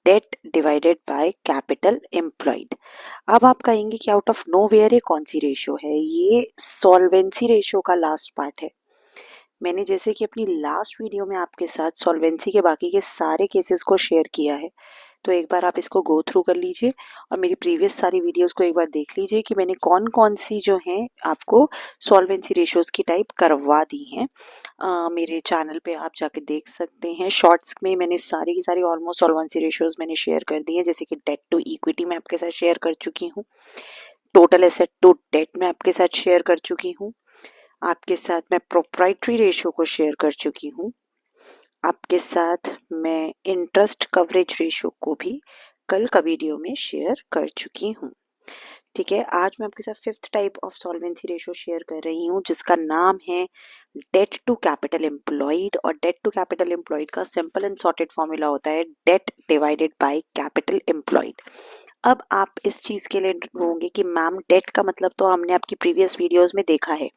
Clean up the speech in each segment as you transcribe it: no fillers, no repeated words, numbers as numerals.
Date divided by capital employed. अब आप कहेंगे कि आउट ऑफ नोवेयर ये कौन सी रेशो है? ये सॉल्वेंसी रेशो का लास्ट पार्ट है। मैंने जैसे कि अपनी लास्ट वीडियो में आपके साथ सॉल्वेंसी के बाकी के सारे केसेस को शेयर किया है, तो एक बार आप इसको गो थ्रू कर लीजिए और मेरी प्रीवियस सारी वीडियोस को एक बार देख लीजिए कि मैंने कौन कौन सी जो हैं आपको सॉल्वेंसी रेशोज़ की टाइप करवा दी हैं। मेरे चैनल पे आप जाके देख सकते हैं। शॉर्ट्स में मैंने सारी की सारी ऑलमोस्ट सॉल्वेंसी रेशोज़ मैंने शेयर कर दी हैं, जैसे कि डेट टू इक्विटी मैं आपके साथ शेयर कर चुकी हूँ, टोटल एसेट टू डेट मैं आपके साथ शेयर कर चुकी हूँ, आपके साथ मैं प्रोप्राइटरी रेशो को शेयर कर चुकी हूँ, आपके साथ मैं इंटरेस्ट कवरेज रेशो को भी कल का वीडियो में शेयर कर चुकी हूँ। ठीक है, आज मैं आपके साथ fifth type of solvency ratio share कर रही हूँ, जिसका नाम है डेट टू कैपिटल एम्प्लॉयड। और डेट टू कैपिटल एम्प्लॉयड का सिंपल एंड सॉर्टेड फॉर्मूला होता है date divided by capital employed. अब आप इस चीज़ के लिए होंगे कि मैम डेट का मतलब तो हमने आपकी प्रीवियस वीडियोस में देखा है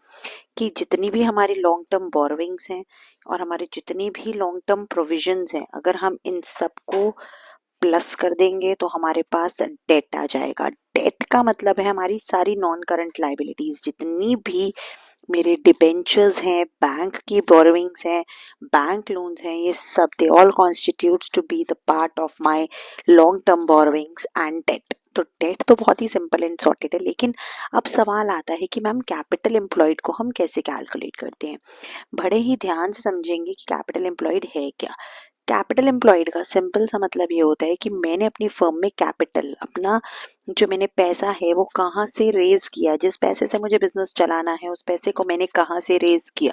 कि जितनी भी हमारी लॉन्ग टर्म बोरोविंग्स हैं और हमारे जितनी भी लॉन्ग टर्म प्रोविजंस हैं, अगर हम इन सबको प्लस कर देंगे तो हमारे पास डेट आ जाएगा। डेट का मतलब है हमारी सारी नॉन करंट लाइबिलिटीज, जितनी भी मेरे डिबेंचर्स हैं, बैंक की बोरोविंग्स हैं, बैंक लोन्स हैं, ये सब they all constitutes to be the part of my long term borrowings and debt. तो डेट तो बहुत ही सिंपल एंड सॉर्टेड है, लेकिन अब सवाल आता है कि मैम कैपिटल एम्प्लॉयड को हम कैसे कैलकुलेट करते हैं? बड़े ही ध्यान से समझेंगे कि कैपिटल एम्प्लॉयड है क्या। कैपिटल एम्प्लॉयड का सिंपल सा मतलब ये होता है कि मैंने अपनी फर्म में कैपिटल, अपना जो मैंने पैसा है वो कहाँ से रेज किया, जिस पैसे से मुझे बिजनेस चलाना है उस पैसे को मैंने कहाँ से रेज किया।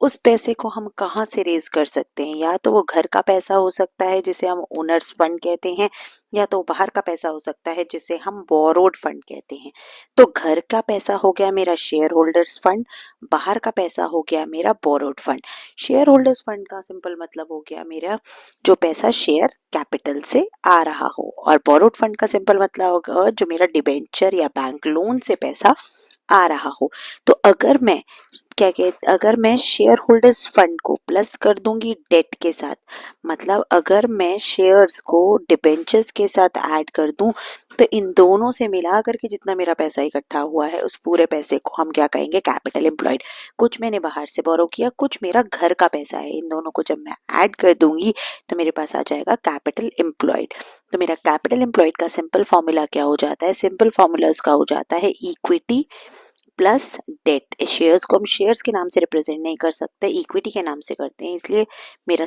उस पैसे को हम कहाँ से रेज कर सकते हैं? या तो वो घर का पैसा हो सकता है जिसे हम ओनर्स फंड कहते हैं, या तो बाहर का पैसा हो सकता है जिसे हम बोरोड फंड कहते हैं। तो घर का पैसा हो गया मेरा शेयर होल्डर्स फंड, बाहर का पैसा हो गया मेरा borrowed fund. Share holders fund का सिंपल मतलब हो गया मेरा जो पैसा शेयर कैपिटल से आ रहा हो, और बोरोड फंड का सिंपल मतलब होगा जो मेरा डिबेंचर या बैंक लोन से पैसा आ रहा हो। तो अगर मैं अगर मैं शेयर होल्डर्स फंड को प्लस कर दूंगी डेट के साथ, मतलब अगर मैं शेयर्स को डिबेंचर्स के साथ ऐड कर दूं, तो इन दोनों से मिला करके जितना मेरा पैसा इकट्ठा हुआ है उस पूरे पैसे को हम क्या कहेंगे? Capital employed. कुछ मैंने बाहर से बोरो किया, कुछ मेरा घर का पैसा है, इन दोनों को जब मैं ऐड कर दूंगी तो मेरे पास आ जाएगा कैपिटल एम्प्लॉयड। तो मेरा कैपिटल एम्प्लॉयड का सिंपल फॉर्मूला क्या हो जाता है? सिंपल फॉर्मूला उसका हो जाता है इक्विटी प्लस डेट। शेयर्स को हम शेयर्स के नाम से रिप्रेजेंट नहीं कर सकते, इक्विटी के नाम से करते हैं, इसलिए मेरा